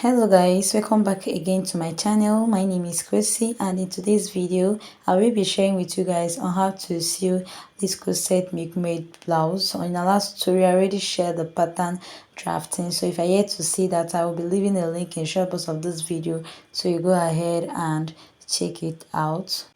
Hello guys, welcome back again to my channel. My name is Chrissy, and in today's video I will be sharing with you guys on how to sew this corset milkmaid blouse. So in the last tutorial I already shared the pattern drafting, so if I yet to see that, I will be leaving a link in the short box of this video, so you go ahead and check it out.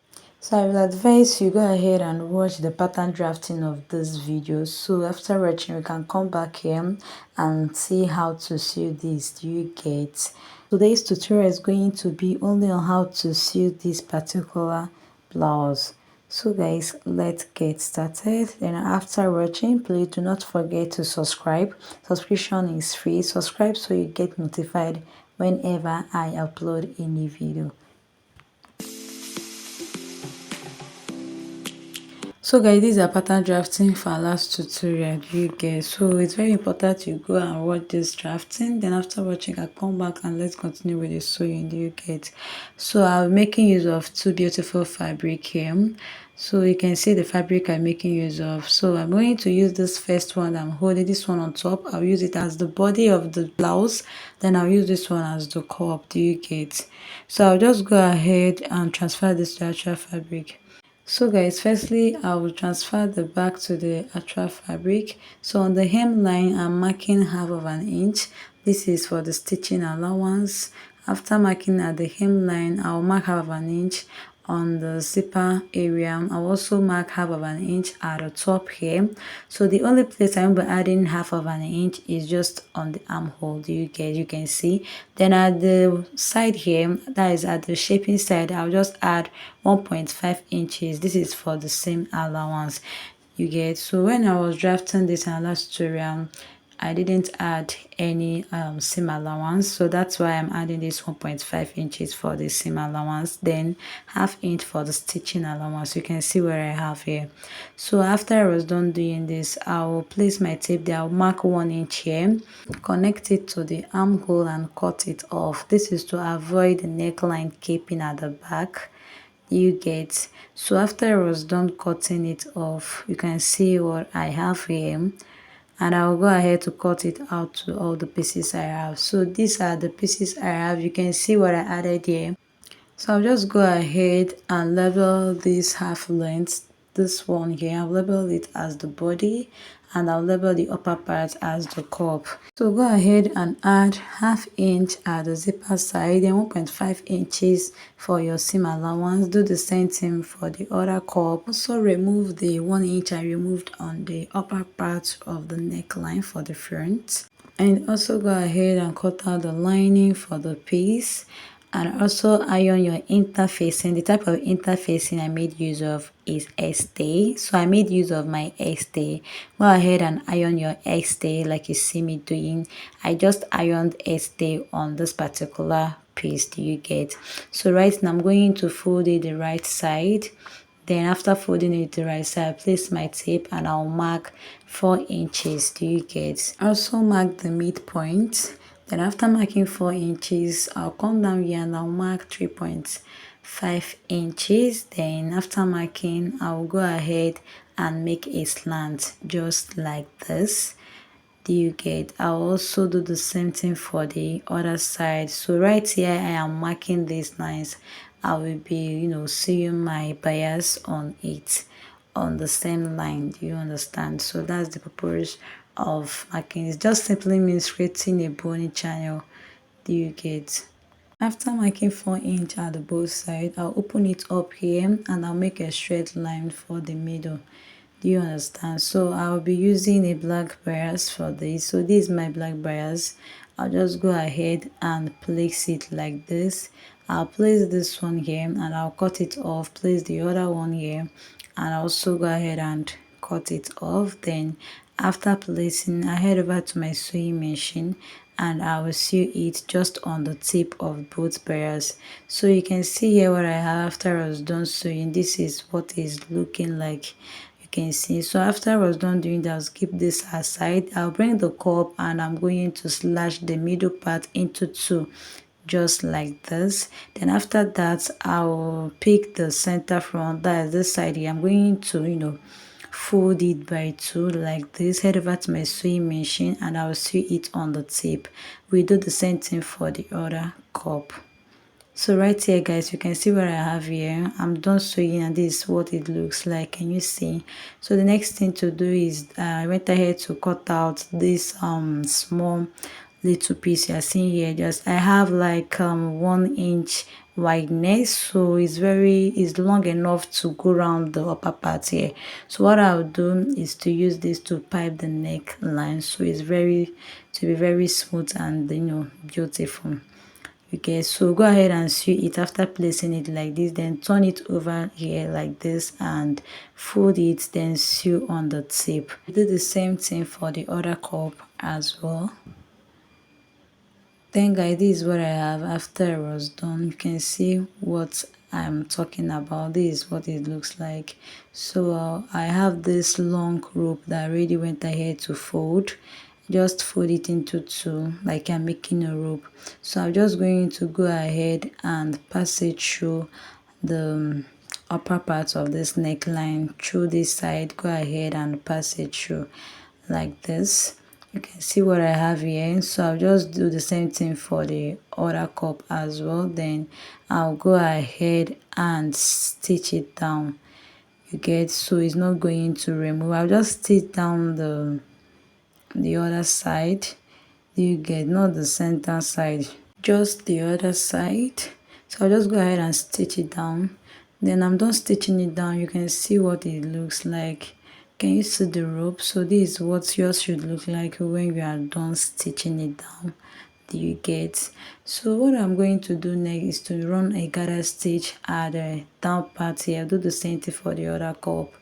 So I will advise you go ahead and watch the pattern drafting of this video. So after watching, we can come back here and see how to sew this. Do you get? Today's tutorial is going to be only on how to sew this particular blouse. So guys, let's get started. Then after watching, please do not forget to subscribe. Subscription is free. Subscribe so you get notified whenever I upload a new video. So guys, this is a pattern drafting for our last tutorial. You get? So it's very important you go and watch this drafting, then after watching I come back and let's continue with the sewing. Do you get? So I'm making use of two beautiful fabric here. So you can see the fabric I'm making use of. So I'm going to use this first one. I'm holding this one on top. I'll use it as the body of the blouse, then I'll use this one as the cup. Do you get? So I'll just go ahead and transfer this to actual fabric. So guys, firstly I will transfer the back to the actual fabric. So on the hemline I'm marking half of an inch. This is for the stitching allowance. After marking at the hemline, I'll mark half of an inch on the zipper area. I'll also mark half of an inch at the top here. So the only place I will be adding half of an inch is just on the armhole. You can see. Then at the side here, that is at the shaping side, I'll just add 1.5 inches. This is for the same allowance. You get? So when I was drafting this in the last tutorial, I didn't add any seam allowance, so that's why I'm adding this 1.5 inches for the seam allowance, then half inch for the stitching allowance. You can see where I have here. So after I was done doing this, I will place my tape there. I'll mark 1 inch here, connect it to the armhole and cut it off. This is to avoid the neckline caping at the back. You get? So after I was done cutting it off, you can see what I have here, and I'll go ahead to cut it out to all the pieces I have. So these are the pieces I have. You can see what I added here. So I'll just go ahead and label this half length. This one here, I'll label it as the body, and I'll label the upper part as the cup. So go ahead and add half inch at the zipper side and 1.5 inches for your seam allowance. Do the same thing for the other cup. Also remove the 1 inch I removed on the upper part of the neckline for the front, and also go ahead and cut out the lining for the piece. And also iron your interfacing. The type of interfacing I made use of is stay, so I made use of my stay. Go ahead and iron your stay like you see me doing. I just ironed stay on this particular piece. Do you get? So right now I'm going to fold it the right side. Then after folding it the right side, I place my tape and I'll mark 4 inches. Do you get? Also mark the midpoint. Then after marking 4 inches, I'll come down here and I'll mark 3.5 inches. Then after marking, I'll go ahead and make a slant just like this. Do you get? I'll also do the same thing for the other side. So right here I am marking these lines. I will be sewing my bias on it on the same line. Do you understand? So that's the purpose of marking. It just simply means creating a bony channel. Do you get? After marking 4 inch at the both side, I'll open it up here and I'll make a straight line for the middle. Do you understand? So I'll be using a black bias for this. So this is my black bias. I'll just go ahead and place it like this. I'll place this one here and I'll cut it off, place the other one here, and also go ahead and cut it off. Then after placing, I head over to my sewing machine and I will sew it just on the tip of both bias. So you can see here what I have after I was done sewing. This is what is looking like. You can see. So after I was done doing that, I'll keep this aside. I'll bring the cup and I'm going to slash the middle part into two, just like this. Then after that, I will pick the center front, that is this side here. I'm going to fold it by two like this, head over to my sewing machine, and I'll sew it on the tip. We do the same thing for the other cup. So right here guys, you can see what I have here. I'm done sewing and this is what it looks like. Can you see? So the next thing to do is I went ahead to cut out this small little piece you're seeing here. Just I have like 1 inch wideness, so it's long enough to go around the upper part here. So what I'll do is to use this to pipe the neckline, so it's to be very smooth and beautiful. Okay, so go ahead and sew it after placing it like this, then turn it over here like this and fold it, then sew on the tip. Do the same thing for the other cup as well. Then guys, this is what I have after I was done. You can see what I'm talking about. This is what it looks like. So I have this long rope that I already went ahead to fold. Just fold it into two like I'm making a rope. So I'm just going to go ahead and pass it through the upper part of this neckline, through this side. Go ahead and pass it through like this. You can see what I have here. So I'll just do the same thing for the other cup as well. Then I'll go ahead and stitch it down. You get, so it's not going to remove. I'll just stitch down the other side. You get, not the center side, just the other side. So I'll just go ahead and stitch it down. Then I'm done stitching it down. You can see what it looks like. Can you see the rope? So this is what yours should look like when you are done stitching it down. Do you get? So what I'm going to do next is to run a garter stitch at the down part here. I'll do the same thing for the other cup.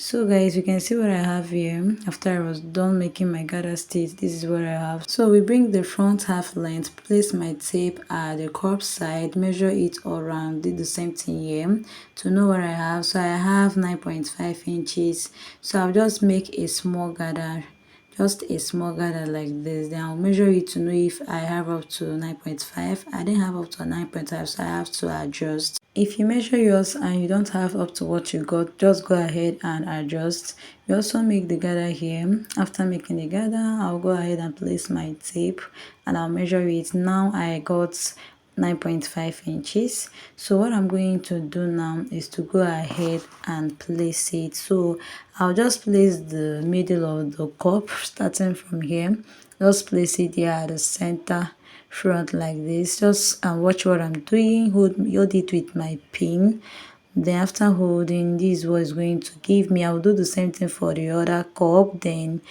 So guys, you can see what I have here. After I was done making my garter stitch, this is what I have. So we bring the front half length, place my tape at the cup side, measure it all around, did the same thing here to know what I have. So I have 9.5 inches. So I'll just make a small garter, just a small garter like this. Then I'll measure it to know if I have up to 9.5. I didn't have up to 9.5, so I have to adjust. If you measure yours and you don't have up to what you got, just go ahead and adjust. You also make the garter here. After making the garter, I'll go ahead and place my tape and I'll measure it. Now I got 9.5 inches. So what I'm going to do now is to go ahead and place it. So I'll just place the middle of the cup starting from here. Just place it here at the center front like this. Just watch what I'm doing. Hold it with my pin. Then after holding, this is what is going to give me. I'll do the same thing for the other cup. Then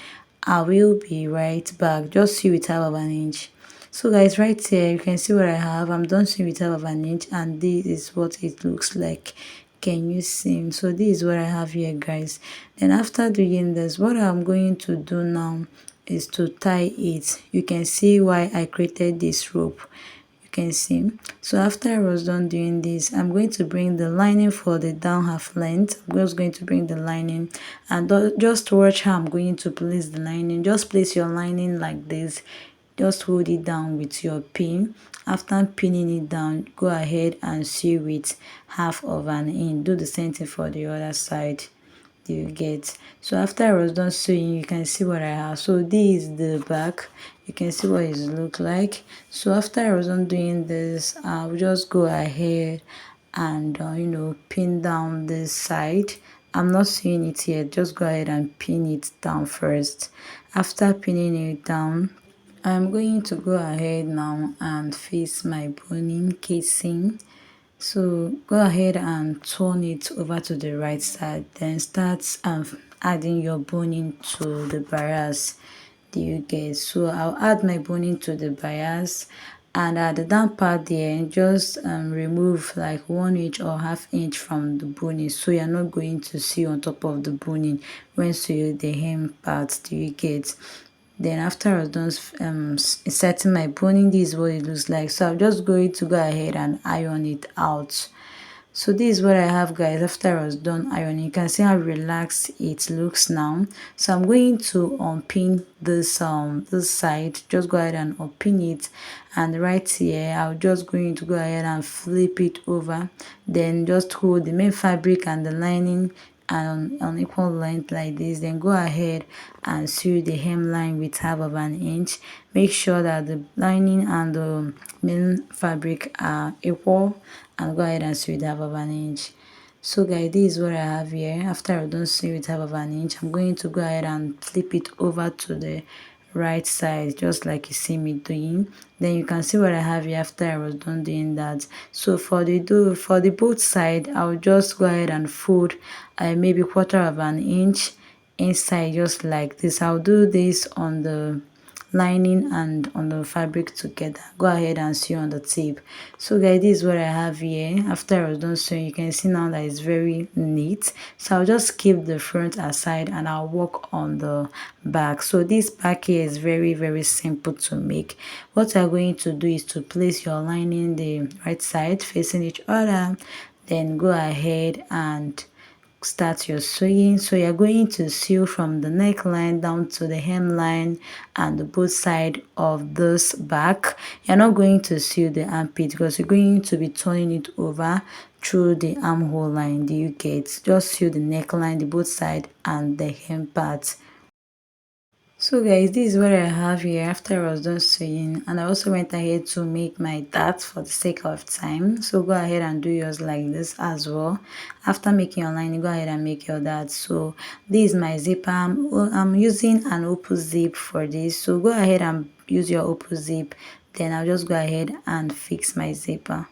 I will be right back. Just sew with half of an inch. So guys, right here you can see what I have. I'm done sewing with half of an inch and this is what it looks like. Can you see? So this is what I have here guys. Then after doing this, what I'm going to do now is to tie it. You can see why I created this rope. You can see. So after I was done doing this, I'm going to bring the lining for the down half length. I'm just going to bring the lining and just watch how I'm going to place the lining. Just place your lining like this. Just hold it down with your pin. After pinning it down, go ahead and sew with half of an inch. Do the same thing for the other side. Do you get? So after I was done sewing, you can see what I have. So this is the back. You can see what it look like. So after I was done doing this, I'll just go ahead and pin down this side. I'm not sewing it yet. Just go ahead and pin it down first. After pinning it down, I'm going to go ahead now and face my boning casing. So go ahead and turn it over to the right side, then start adding your boning to the bias. Do you get? So I'll add my boning to the bias, and at the down part there, just remove like 1 inch or half inch from the boning, so you're not going to sew on top of the boning when sew the hem part. Do you get? Then after I was done inserting my boning, this is what it looks like. So I'm just going to go ahead and iron it out. So this is what I have guys after I was done ironing. You can see how relaxed it looks now. So I'm going to unpin this this side. Just go ahead and unpin it, and right here I'm just going to go ahead and flip it over. Then just hold the main fabric and the lining and unequal length like this, then go ahead and sew the hemline with half of an inch. Make sure that the lining and the main fabric are equal, and go ahead and sew with half of an inch. So guys, this is what I have here. After I've done sewing with half of an inch, I'm going to go ahead and flip it over to the right side, just like you see me doing. Then you can see what I have here after I was done doing that. So for the both side, I'll just go ahead and fold maybe quarter of an inch inside, just like this. I'll do this on the lining and on the fabric together. Go ahead and sew on the tip. So guys, this is what I have here. After I was done sewing, you can see now that it's very neat. So I'll just keep the front aside and I'll work on the back. So this back here is very simple to make. What you're going to do is to place your lining the right side facing each other, then go ahead and start your sewing. So you're going to sew from the neckline down to the hemline and the both side of this back. You're not going to sew the armpit because you're going to be turning it over through the armhole line. Do you get? Just sew the neckline, the both side and the hem part. So guys, this is what I have here after I was done sewing, and I also went ahead to make my dart for the sake of time. So go ahead and do yours like this as well. After making your lining, go ahead and make your dart. So this is my zipper. I'm using an open zip for this, so go ahead and use your open zip. Then I'll just go ahead and fix my zipper.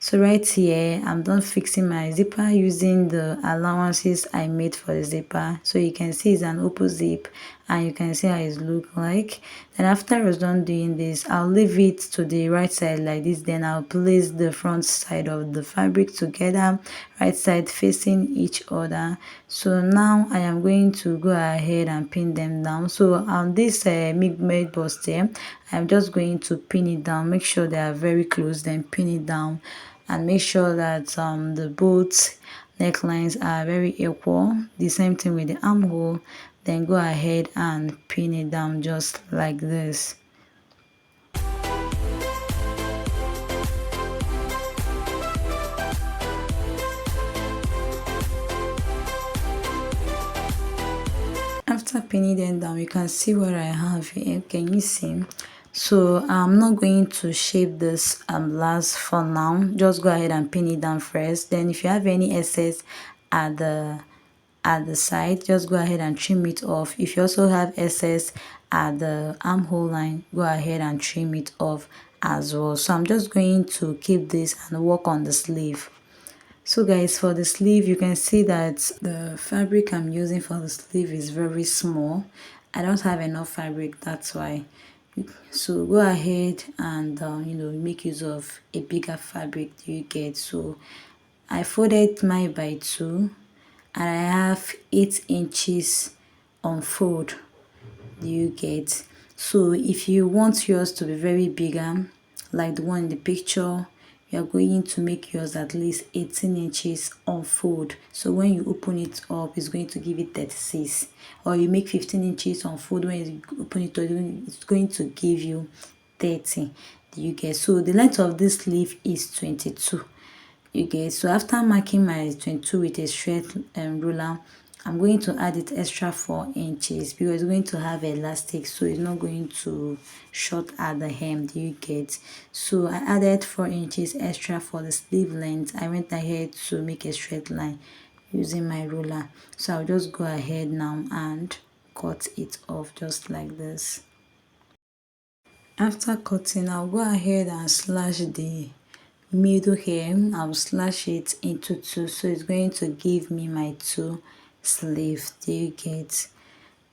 So right here, I'm done fixing my zipper using the allowances I made for the zipper. So you can see it's an open zip and you can see how it looks like. Then after I was done doing this, I'll leave it to the right side like this. Then I'll place the front side of the fabric together, right side facing each other. So now I am going to go ahead and pin them down. So on this milkmaid bust here, I'm just going to pin it down. Make sure they are very close, then pin it down. And make sure that the both necklines are very equal. The same thing with the armhole. Then go ahead and pin it down just like this. After pinning them down, you can see what I have here. Can you see? So I'm not going to shape this blouse for now. Just go ahead and pin it down first. Then if you have any excess at the side, just go ahead and trim it off. If you also have excess at the armhole line, go ahead and trim it off as well. So I'm just going to keep this and work on the sleeve. So guys, for the sleeve, you can see that the fabric I'm using for the sleeve is very small. I don't have enough fabric, that's why. So go ahead and make use of a bigger fabric you get. So I folded mine by 2 and I have 8 inches on fold. Do you get? So if you want yours to be very bigger, like the one in the picture, you are going to make yours at least 18 inches on fold. So when you open it up, it's going to give it 36. Or you make 15 inches on fold, when you open it up, it's going to give you 30. Do you get? So the length of this sleeve is 22. You get? So after marking my 22 with a straight ruler, I'm going to add it extra 4 inches because it's going to have elastic, so it's not going to short at the hem. Do you get? So I added 4 inches extra for the sleeve length. I went ahead to make a straight line using my ruler. So I'll just go ahead now and cut it off just like this. After cutting, I'll go ahead and slash the middle hem. I'll slash it into 2, so it's going to give me my 2 sleeve. Do you get?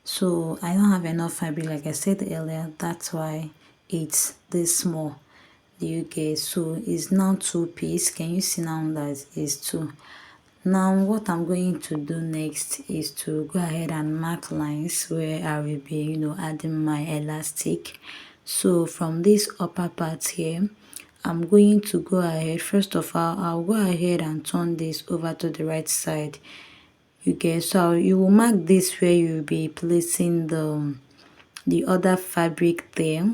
So I don't have enough fabric, like I said earlier, that's why it's this small. Do you get? So it's now 2 piece. Can you see now that it's 2? Now what I'm going to do next is to go ahead and mark lines where I will be adding my elastic. So from this upper part here, I'm going to go ahead. First of all, I'll go ahead and turn this over to the right side. You get? So you will mark this where you will be placing the other fabric there.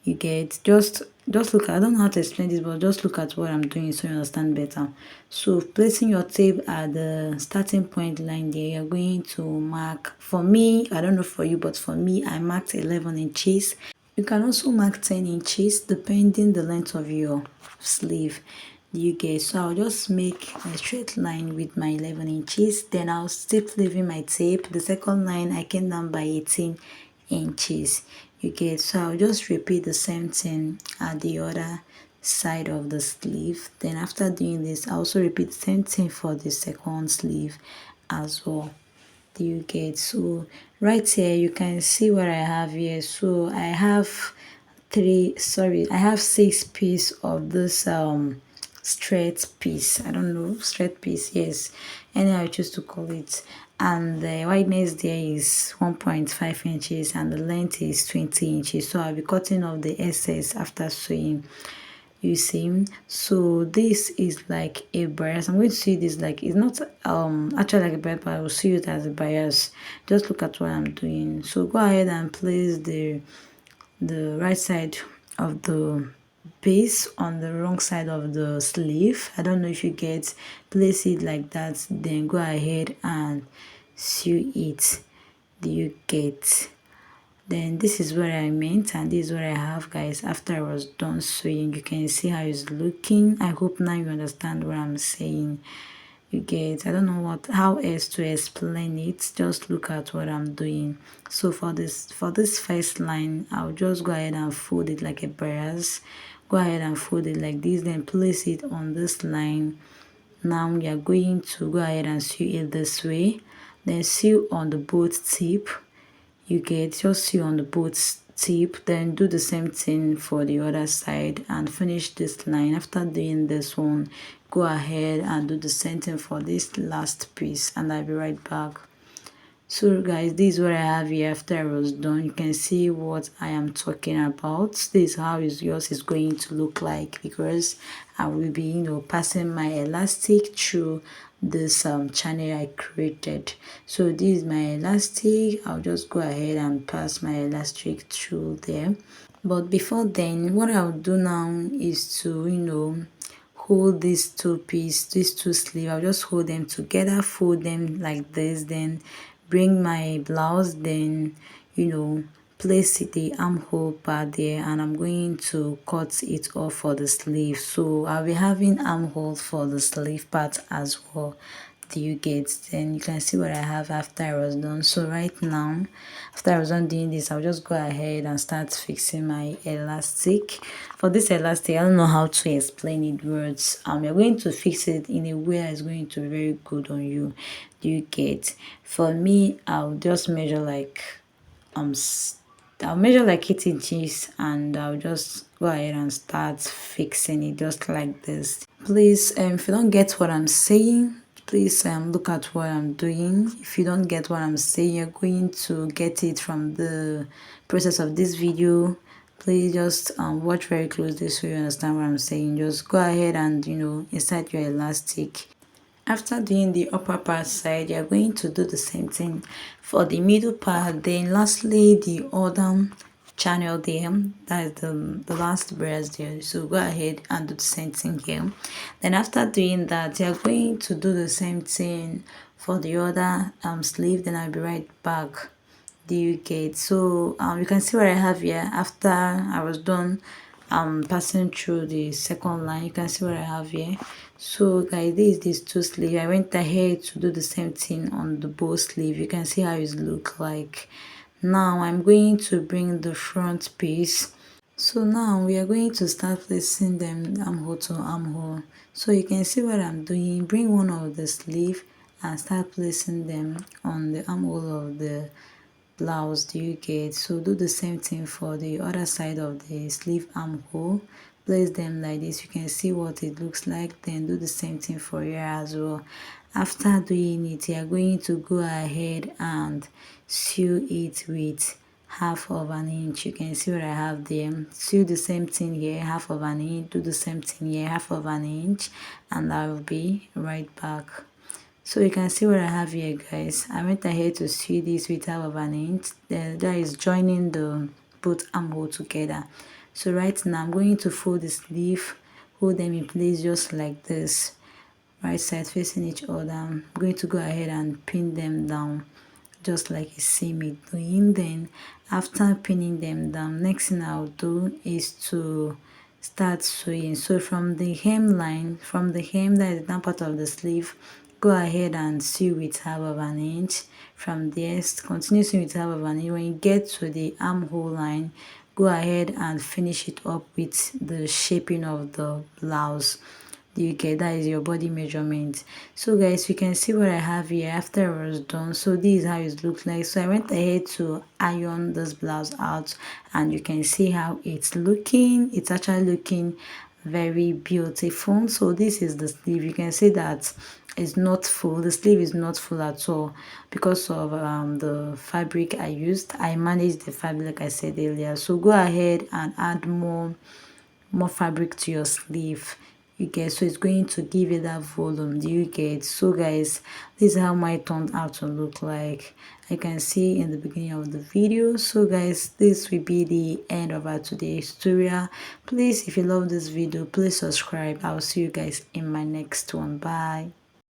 You get? Just just look at, I don't know how to explain this, but just look at what I'm doing so you understand better. So placing your tape at the starting point line there, you're going to mark, for me, I don't know for you, but for me, I marked 11 inches. You can also mark 10 inches depending the length of your sleeve. You get, so I'll just make a straight line with my 11 inches, then I'll keep leaving my tape. The second line I came down by 18 inches. You get, so I'll just repeat the same thing at the other side of the sleeve. Then after doing this, I also repeat the same thing for the second sleeve as well. Do you get? So right here you can see what I have here. So I have I have 6 pieces of this straight piece. I don't know, straight piece, yes, any I choose to call it. And the wideness there is 1.5 inches and the length is 20 inches. So I'll be cutting off the excess after sewing, you see. So this is like a bias. I'm going to see this like, it's not actually like a bias, but I will see it as a bias. Just look at what I'm doing. So go ahead and place the right side of the base on the wrong side of the sleeve. I don't know if you get, place it like that, then go ahead and sew it. Do you get? Then this is what I meant, and this is what I have, guys, after I was done sewing. You can see how it's looking. I hope now you understand what I'm saying. You get, I don't know what, how else to explain it. Just look at what I'm doing. So for this first line, I'll just go ahead and fold it like a brass. Go ahead and fold it like this, then place it on this line. Now we are going to go ahead and sew it this way, then sew on the both tip. You get, just sew on the both tip, then do the same thing for the other side and finish this line. After doing this one, go ahead and do the same thing for this last piece, and I'll be right back. So guys, this is what I have here after I was done. You can see what I am talking about. This is how yours is going to look like, because I will be, passing my elastic through this channel I created. So this is my elastic. I'll just go ahead and pass my elastic through there. But before then, what I'll do now is to hold these these two sleeves. I'll just hold them together, fold them like this, then bring my blouse, then place the armhole part there, and I'm going to cut it off for the sleeve. So I'll be having armhole for the sleeve part as well. Do you get? Then you can see what I have after I was done. So right now, after I was done doing this, I'll just go ahead and start fixing my elastic. For this elastic, I don't know how to explain it words. You're going to fix it in a way that's going to be very good on you. Do you get? For me, I'll just measure like I'll measure like 8 inches, and I'll just go ahead and start fixing it just like this. Please, if you don't get what I'm saying, please look at what I'm doing. If you don't get what I'm saying, you're going to get it from the process of this video. Please just watch very closely so you understand what I'm saying. Just go ahead and insert your elastic. After doing the upper part side, you're going to do the same thing for the middle part. Then lastly, the other channel there, that is the last breast there. So go ahead and do the same thing here. Then after doing that, you're going to do the same thing for the other sleeve. Then I'll be right back. Do you get? So you can see what I have here after I was done passing through the second line. You can see what I have here. So guys, this is these two sleeve. I went ahead to do the same thing on the bow sleeve. You can see how it look like. Now I'm going to bring the front piece. So now we are going to start placing them armhole to armhole. So you can see what I'm doing. Bring one of the sleeve and start placing them on the armhole of the blouse. Do you get? So do the same thing for the other side of the sleeve armhole. Place them like this. You can see what it looks like. Then do the same thing for here as well. After doing it, you are going to go ahead and sew it with half of an inch. You can see what I have there. Sew the same thing here, half of an inch. Do the same thing here, half of an inch, and I will be right back. So you can see what I have here, guys. I went ahead to sew this with half of an inch. That is joining the both armhole together. So right now I'm going to fold the sleeve, hold them in place just like this, right side facing each other. I'm going to go ahead and pin them down just like you see me doing. Then after pinning them down, next thing I'll do is to start sewing. So from the hemline, from the hem that is down part of the sleeve, go ahead and sew with half of an inch. From there, continue sewing with half of an inch. When you get to the armhole line, go ahead and finish it up with the shaping of the blouse. You get that is your body measurement. So guys, you can see what I have here after I was done. So this is how it looks like. So I went ahead to iron this blouse out, and you can see how it's looking. It's actually looking very beautiful. So this is the sleeve. You can see that it's not full. The sleeve is not full at all because of the fabric I used. I managed the fabric like I said earlier. So go ahead and add more fabric to your sleeve. You get, so it's going to give you that volume. Do you get? So guys, this is how my turned out to look like. I can see in the beginning of the video. So guys, this will be the end of our today's tutorial. Please, if you love this video, please subscribe. I'll see you guys in my next one. Bye.